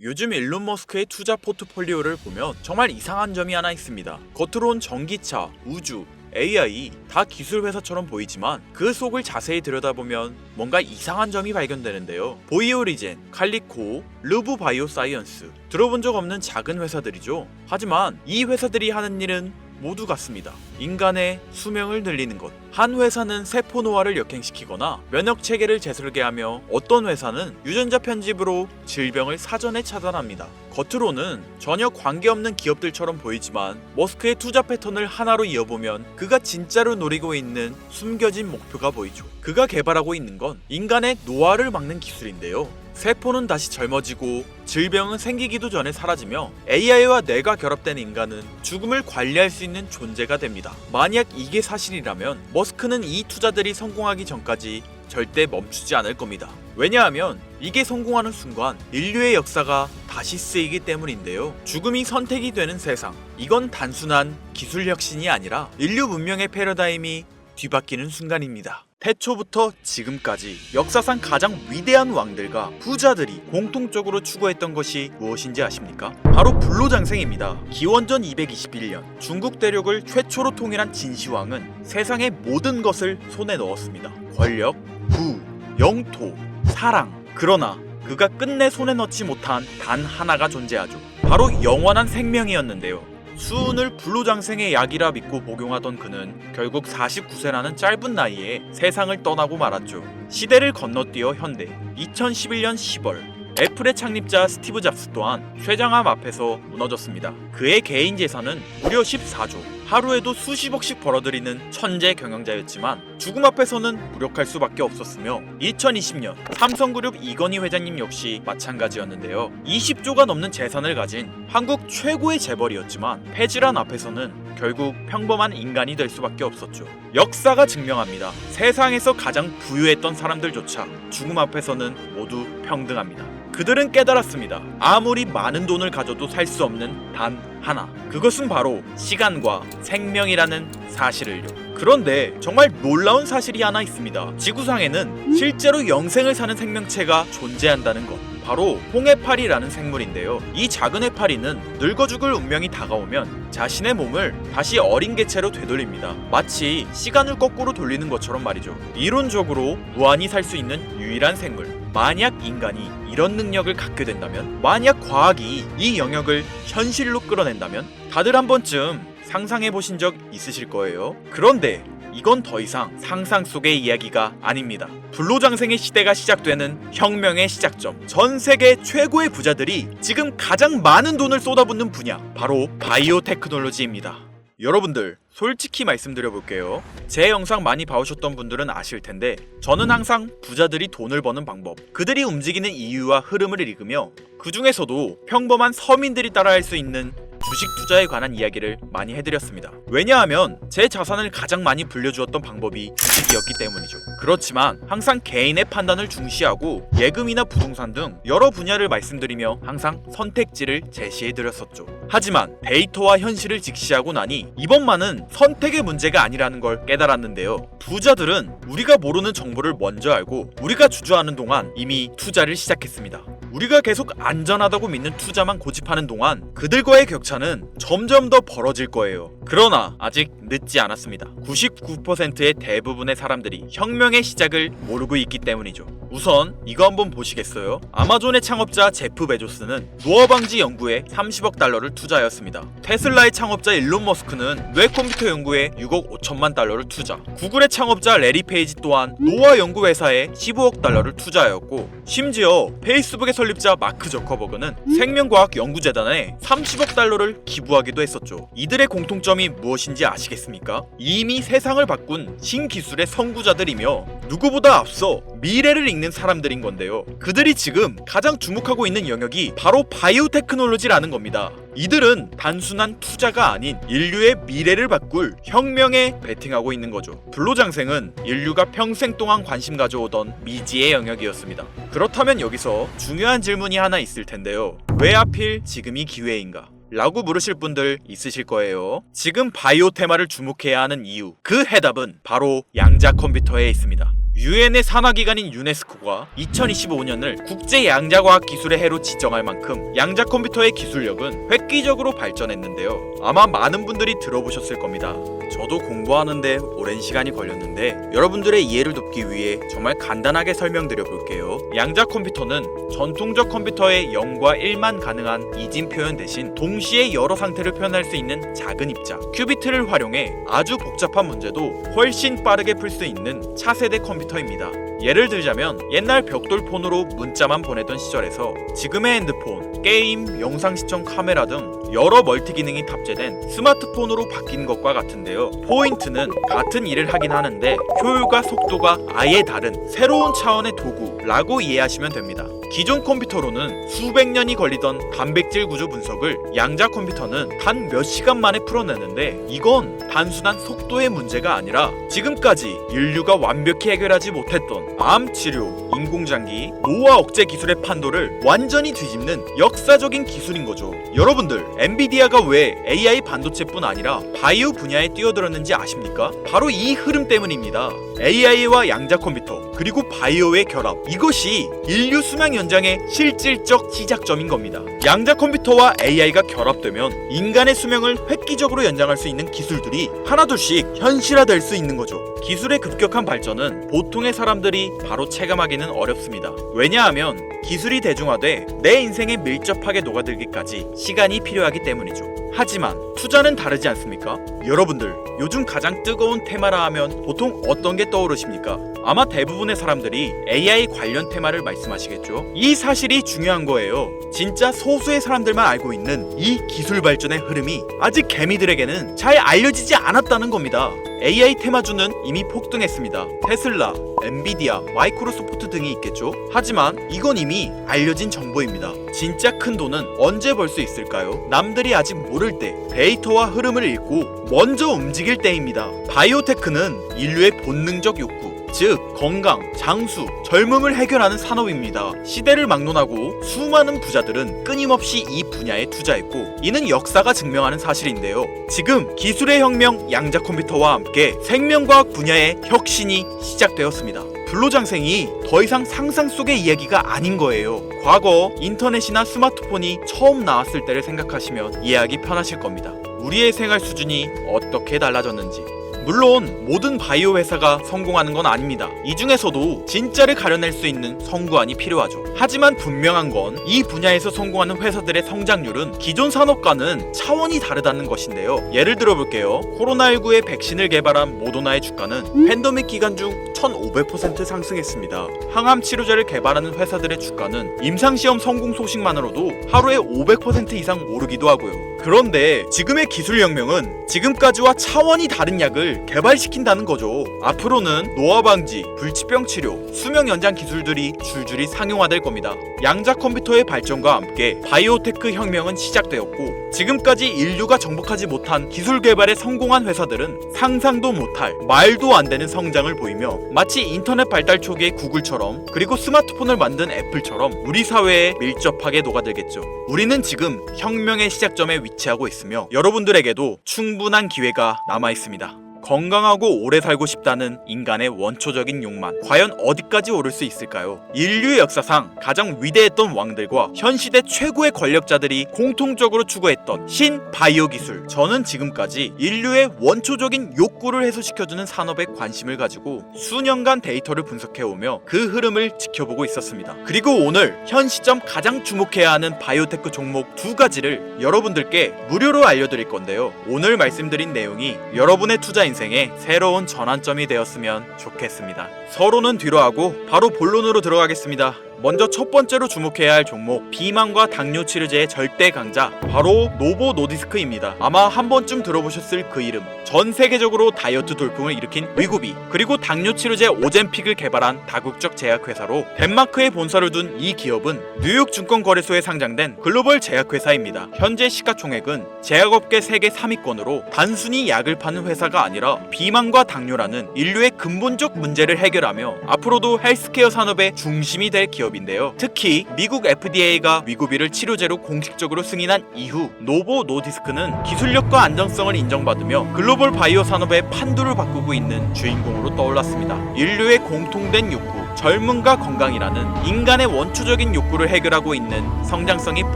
요즘 일론 머스크의 투자 포트폴리오를 보면 정말 이상한 점이 하나 있습니다. 겉으론 전기차, 우주, AI 다 기술 회사처럼 보이지만 그 속을 자세히 들여다보면 뭔가 이상한 점이 발견되는데요. 보이오리젠, 칼리코, 르브 바이오사이언스 들어본 적 없는 작은 회사들이죠. 하지만 이 회사들이 하는 일은 모두 같습니다. 인간의 수명을 늘리는 것. 한 회사는 세포 노화를 역행시키거나 면역 체계를 재설계하며 어떤 회사는 유전자 편집으로 질병을 사전에 차단합니다. 겉으로는 전혀 관계없는 기업들처럼 보이지만 머스크의 투자 패턴을 하나로 이어보면 그가 진짜로 노리고 있는 숨겨진 목표가 보이죠. 그가 개발하고 있는 건 인간의 노화를 막는 기술인데요. 세포는 다시 젊어지고 질병은 생기기도 전에 사라지며 AI와 뇌가 결합된 인간은 죽음을 관리할 수 있는 존재가 됩니다. 만약 이게 사실이라면 머스크는 이 투자들이 성공하기 전까지 절대 멈추지 않을 겁니다. 왜냐하면 이게 성공하는 순간 인류의 역사가 다시 쓰이기 때문인데요. 죽음이 선택이 되는 세상. 이건 단순한 기술 혁신이 아니라 인류 문명의 패러다임이 뒤바뀌는 순간입니다. 태초부터 지금까지 역사상 가장 위대한 왕들과 부자들이 공통적으로 추구했던 것이 무엇인지 아십니까? 바로 불로장생입니다. 기원전 221년 중국 대륙을 최초로 통일한 진시황은 세상의 모든 것을 손에 넣었습니다. 권력, 부, 영토, 사랑. 그러나 그가 끝내 손에 넣지 못한 단 하나가 존재하죠. 바로 영원한 생명이었는데요. 수운을 불로장생의 약이라 믿고 복용하던 그는 결국 49세라는 짧은 나이에 세상을 떠나고 말았죠. 시대를 건너뛰어 현대 2011년 10월 애플의 창립자 스티브 잡스 또한 쇠장암 앞에서 무너졌습니다. 그의 개인 재산은 무려 14조, 하루에도 수십억씩 벌어들이는 천재 경영자였지만 죽음 앞에서는 무력할 수밖에 없었으며 2020년 삼성그룹 이건희 회장님 역시 마찬가지였는데요. 20조가 넘는 재산을 가진 한국 최고의 재벌이었지만 폐질환 앞에서는 결국 평범한 인간이 될 수밖에 없었죠. 역사가 증명합니다. 세상에서 가장 부유했던 사람들조차 죽음 앞에서는 모두 평등합니다. 그들은 깨달았습니다. 아무리 많은 돈을 가져도 살 수 없는 단 하나. 그것은 바로 시간과 생명이라는 사실을요. 그런데 정말 놀라운 사실이 하나 있습니다. 지구상에는 실제로 영생을 사는 생명체가 존재한다는 것. 바로 홍해파리라는 생물인데요. 이 작은 해파리는 늙어 죽을 운명이 다가오면 자신의 몸을 다시 어린 개체로 되돌립니다. 마치 시간을 거꾸로 돌리는 것처럼 말이죠. 이론적으로 무한히 살 수 있는 유일한 생물. 만약 인간이 이런 능력을 갖게 된다면, 만약 과학이 이 영역을 현실로 끌어낸다면 다들 한 번쯤 상상해 보신 적 있으실 거예요. 그런데 이건 더 이상 상상 속의 이야기가 아닙니다. 불로장생의 시대가 시작되는 혁명의 시작점. 전 세계 최고의 부자들이 지금 가장 많은 돈을 쏟아붓는 분야, 바로 바이오 테크놀로지입니다. 여러분들 솔직히 말씀드려볼게요. 제 영상 많이 봐오셨던 분들은 아실 텐데 저는 항상 부자들이 돈을 버는 방법, 그들이 움직이는 이유와 흐름을 읽으며 그 중에서도 평범한 서민들이 따라할 수 있는 주식 투자에 관한 이야기를 많이 해드렸습니다. 왜냐하면 제 자산을 가장 많이 불려주었던 방법이 주식이었기 때문이죠. 그렇지만 항상 개인의 판단을 중시하고 예금이나 부동산 등 여러 분야를 말씀드리며 항상 선택지를 제시해드렸었죠. 하지만 데이터와 현실을 직시하고 나니 이번만은 선택의 문제가 아니라는 걸 깨달았는데요. 부자들은 우리가 모르는 정보를 먼저 알고 우리가 주저하는 동안 이미 투자를 시작했습니다. 우리가 계속 안전하다고 믿는 투자만 고집하는 동안 그들과의 격차는 점점 더 벌어질 거예요. 그러나 아직 늦지 않았습니다. 99%의 대부분의 사람들이 혁명의 시작을 모르고 있기 때문이죠. 우선 이거 한번 보시겠어요? 아마존의 창업자 제프 베조스는 노화 방지 연구에 30억 달러를 투자하였습니다. 테슬라의 창업자 일론 머스크는 뇌 컴퓨터 연구에 6억 5천만 달러를 투자. 구글의 창업자 레리 페이지 또한 노화 연구 회사에 15억 달러를 투자하였고, 심지어 페이스북의 설립자 마크 저커버그는 생명과학 연구재단에 30억 달러를 기부하기도 했었죠. 이들의 공통점이 무엇인지 아시겠습니까? 이미 세상을 바꾼 신기술의 선구자들이며 누구보다 앞서 미래를 읽는 사람들인 건데요. 그들이 지금 가장 주목하고 있는 영역이 바로 바이오 테크놀로지라는 겁니다. 이들은 단순한 투자가 아닌 인류의 미래를 바꿀 혁명에 베팅하고 있는 거죠. 불로장생은 인류가 평생 동안 관심 가져오던 미지의 영역이었습니다. 그렇다면 여기서 중요한 질문이 하나 있을 텐데요. 왜 하필 지금이 기회인가? 라고 물으실 분들 있으실 거예요. 지금 바이오 테마를 주목해야 하는 이유, 그 해답은 바로 양자 컴퓨터에 있습니다. 유엔의 산하기관인 유네스코가 2025년을 국제 양자과학 기술의 해로 지정할 만큼 양자 컴퓨터의 기술력은 획기적으로 발전했는데요. 아마 많은 분들이 들어보셨을 겁니다. 저도 공부하는데 오랜 시간이 걸렸는데 여러분들의 이해를 돕기 위해 정말 간단하게 설명드려 볼게요. 양자 컴퓨터는 전통적 컴퓨터의 0과 1만 가능한 이진 표현 대신 동시에 여러 상태를 표현할 수 있는 작은 입자 큐비트를 활용해 아주 복잡한 문제도 훨씬 빠르게 풀 수 있는 차세대 컴퓨터입니다. 예를 들자면 옛날 벽돌폰으로 문자만 보내던 시절에서 지금의 핸드폰, 게임, 영상 시청 카메라 등 여러 멀티 기능이 탑재된 스마트폰으로 바뀐 것과 같은데요. 포인트는 같은 일을 하긴 하는데 효율과 속도가 아예 다른 새로운 차원의 도구라고 이해하시면 됩니다. 기존 컴퓨터로는 수백 년이 걸리던 단백질 구조 분석을 양자 컴퓨터는 단 몇 시간 만에 풀어내는데 이건 단순한 속도의 문제가 아니라 지금까지 인류가 완벽히 해결하지 못했던 암 치료, 인공장기, 노화 억제 기술의 판도를 완전히 뒤집는 역사적인 기술인 거죠. 여러분들, 엔비디아가 왜 AI 반도체뿐 아니라 바이오 분야에 뛰어들었는지 아십니까? 바로 이 흐름 때문입니다. AI와 양자 컴퓨터 그리고 바이오의 결합, 이것이 인류 수명 연장의 실질적 시작점인 겁니다. 양자 컴퓨터와 AI가 결합되면 인간의 수명을 획기적으로 연장할 수 있는 기술들이 하나둘씩 현실화될 수 있는 거죠. 기술의 급격한 발전은 보통의 사람들이 바로 체감하기는 어렵습니다. 왜냐하면 기술이 대중화돼 내 인생에 밀접하게 녹아들기까지 시간이 필요하기 때문이죠. 하지만 투자는 다르지 않습니까? 여러분들, 요즘 가장 뜨거운 테마라 하면 보통 어떤 게 떠오르십니까? 아마 대부분의 사람들이 AI 관련 테마를 말씀하시겠죠? 이 사실이 중요한 거예요. 진짜 소수의 사람들만 알고 있는 이 기술 발전의 흐름이 아직 개미들에게는 잘 알려지지 않았다는 겁니다. AI 테마주는 이미 폭등했습니다. 테슬라, 엔비디아, 마이크로소프트 등이 있겠죠? 하지만 이건 이미 알려진 정보입니다. 진짜 큰 돈은 언제 벌 수 있을까요? 남들이 아직 모를 때 데이터와 흐름을 읽고 먼저 움직일 때입니다. 바이오테크는 인류의 본능적 욕구, 즉 건강, 장수, 젊음을 해결하는 산업입니다. 시대를 막론하고 수많은 부자들은 끊임없이 이 분야에 투자했고 이는 역사가 증명하는 사실인데요. 지금 기술의 혁명 양자 컴퓨터와 함께 생명과학 분야의 혁신이 시작되었습니다. 불로장생이 더 이상 상상 속의 이야기가 아닌 거예요. 과거 인터넷이나 스마트폰이 처음 나왔을 때를 생각하시면 이해하기 편하실 겁니다. 우리의 생활 수준이 어떻게 달라졌는지. 물론 모든 바이오 회사가 성공하는 건 아닙니다. 이 중에서도 진짜를 가려낼 수 있는 성구안이 필요하죠. 하지만 분명한 건 이 분야에서 성공하는 회사들의 성장률은 기존 산업과는 차원이 다르다는 것인데요. 예를 들어 볼게요. 코로나19의 백신을 개발한 모더나의 주가는 팬데믹 기간 중 1500% 상승했습니다. 항암 치료제를 개발하는 회사들의 주가는 임상시험 성공 소식만으로도 하루에 500% 이상 오르기도 하고요. 그런데 지금의 기술 혁명은 지금까지와 차원이 다른 약을 개발시킨다는 거죠. 앞으로는 노화 방지, 불치병 치료, 수명 연장 기술들이 줄줄이 상용화될 겁니다. 양자 컴퓨터의 발전과 함께 바이오테크 혁명은 시작되었고 지금까지 인류가 정복하지 못한 기술 개발에 성공한 회사들은 상상도 못할 말도 안 되는 성장을 보이며 마치 인터넷 발달 초기의 구글처럼 그리고 스마트폰을 만든 애플처럼 우리 사회에 밀접하게 녹아들겠죠. 우리는 지금 혁명의 시작점에 위치하고 있으며 여러분들에게도 충분한 기회가 남아 있습니다. 건강하고 오래 살고 싶다는 인간의 원초적인 욕망, 과연 어디까지 오를 수 있을까요? 인류의 역사상 가장 위대했던 왕들과 현 시대 최고의 권력자들이 공통적으로 추구했던 신바이오 기술. 저는 지금까지 인류의 원초적인 욕구를 해소시켜주는 산업에 관심을 가지고 수년간 데이터를 분석해오며 그 흐름을 지켜보고 있었습니다. 그리고 오늘 현 시점 가장 주목해야 하는 바이오테크 종목 두 가지를 여러분들께 무료로 알려드릴 건데요. 오늘 말씀드린 내용이 여러분의 투자 인생의 새로운 전환점이 되었으면 좋겠습니다. 서로는 뒤로 하고 바로 본론으로 들어가겠습니다. 먼저 첫 번째로 주목해야 할 종목, 비만과 당뇨 치료제의 절대 강자, 바로 노보 노디스크입니다. 아마 한 번쯤 들어보셨을 그 이름. 전 세계적으로 다이어트 돌풍을 일으킨 위고비, 그리고 당뇨 치료제 오젬픽을 개발한 다국적 제약회사로 덴마크에 본사를 둔 이 기업은 뉴욕 증권거래소에 상장된 글로벌 제약회사입니다. 현재 시가총액은 제약업계 세계 3위권으로 단순히 약을 파는 회사가 아니라 비만과 당뇨라는 인류의 근본적 문제를 해결하며 앞으로도 헬스케어 산업의 중심이 될 기업입니다. 방법인데요. 특히 미국 FDA가 위고비를 치료제로 공식적으로 승인한 이후 노보 노디스크는 기술력과 안정성을 인정받으며 글로벌 바이오 산업의 판도를 바꾸고 있는 주인공으로 떠올랐습니다. 인류의 공통된 욕구, 젊음과 건강이라는 인간의 원초적인 욕구를 해결하고 있는 성장성이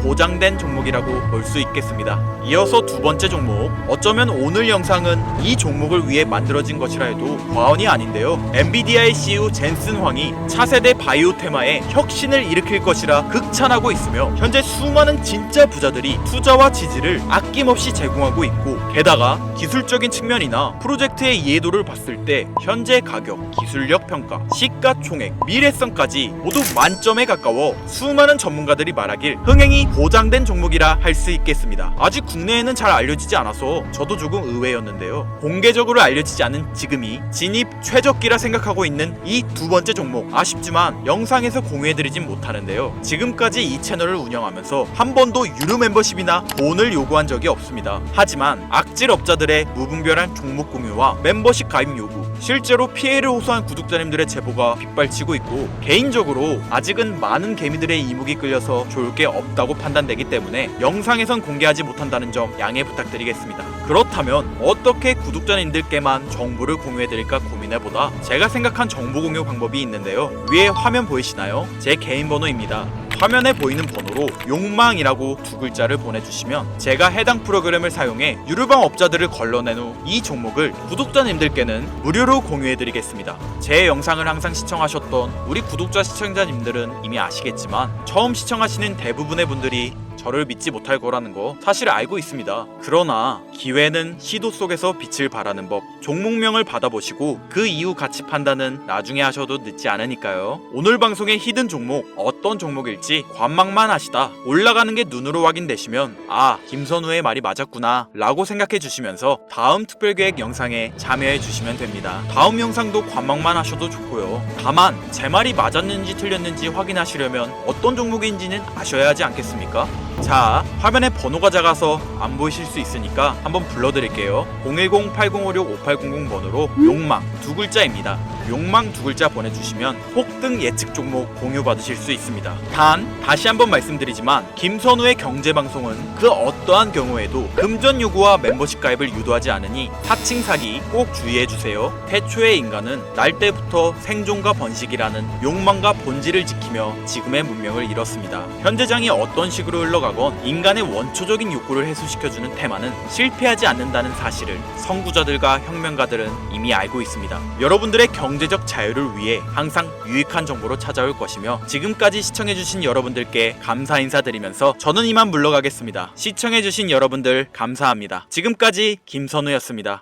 보장된 종목이라고 볼 수 있겠습니다. 이어서 두 번째 종목, 어쩌면 오늘 영상은 이 종목을 위해 만들어진 것이라 해도 과언이 아닌데요. 엔비디아의 CEO 젠슨 황이 차세대 바이오 테마에 혁신을 일으킬 것이라 극찬하고 있으며 현재 수많은 진짜 부자들이 투자와 지지를 아낌없이 제공하고 있고, 게다가 기술적인 측면이나 프로젝트의 이해도를 봤을 때 현재 가격, 기술력 평가, 시가총액, 미래성까지 모두 만점에 가까워 수많은 전문가들이 말하길 흥행이 보장된 종목이라 할 수 있겠습니다. 아직 국내에는 잘 알려지지 않아서 저도 조금 의외였는데요. 공개적으로 알려지지 않은 지금이 진입 최적기라 생각하고 있는 이 두 번째 종목, 아쉽지만 영상에서 공유해드리진 못하는데요. 지금까지 이 채널을 운영하면서 한 번도 유료 멤버십이나 돈을 요구한 적이 없습니다. 하지만 악질 업자들의 무분별한 종목 공유와 멤버십 가입 요구, 실제로 피해를 호소한 구독자님들의 제보가 빗발치고 있고, 개인적으로 아직은 많은 개미들의 이목이 끌려서 좋을 게 없다고 판단되기 때문에 영상에선 공개하지 못한다는 점 양해 부탁드리겠습니다. 그렇다면 어떻게 구독자님들께만 정보를 공유해드릴까 고민해보다 제가 생각한 정보 공유 방법이 있는데요. 위에 화면 보이시나요? 제 개인 번호입니다. 화면에 보이는 번호로 욕망이라고 두 글자를 보내주시면 제가 해당 프로그램을 사용해 유료방 업자들을 걸러낸 후 이 종목을 구독자님들께는 무료로 공유해드리겠습니다. 제 영상을 항상 시청하셨던 우리 구독자 시청자님들은 이미 아시겠지만 처음 시청하시는 대부분의 분들이 저를 믿지 못할 거라는 거 사실 알고 있습니다. 그러나 기회는 시도 속에서 빛을 발하는 법, 종목명을 받아보시고 그 이후 가치 판단은 나중에 하셔도 늦지 않으니까요. 오늘 방송의 히든 종목, 어떤 종목일지 관망만 하시다 올라가는 게 눈으로 확인되시면 아, 김선우의 말이 맞았구나 라고 생각해 주시면서 다음 특별계획 영상에 참여해 주시면 됩니다. 다음 영상도 관망만 하셔도 좋고요. 다만 제 말이 맞았는지 틀렸는지 확인하시려면 어떤 종목인지는 아셔야 하지 않겠습니까? 자, 화면에 번호가 작아서 안 보이실 수 있으니까 한번 불러드릴게요. 010-8056-5800 번호로 욕망 두 글자입니다. 욕망 두 글자 보내주시면 폭등 예측 종목 공유 받으실 수 있습니다. 단 다시 한번 말씀드리지만 김선우의 경제방송은 그 어떠한 경우에도 금전 요구와 멤버십 가입을 유도하지 않으니 사칭 사기 꼭 주의해주세요. 태초의 인간은 날 때부터 생존과 번식이라는 욕망과 본질을 지키며 지금의 문명을 이뤘습니다. 현재장이 어떤 식으로 흘러가건 인간의 원초적인 욕구를 해소시켜주는 테마는 실패하지 않는다는 사실을 선구자들과 혁명가들은 이미 알고 있습니다. 여러분들의 경제적 자유를 위해 항상 유익한 정보로 찾아올 것이며, 지금까지 시청해주신 여러분들께 감사 인사드리면서 저는 이만 물러가겠습니다. 시청해주신 여러분들 감사합니다. 지금까지 김선우였습니다.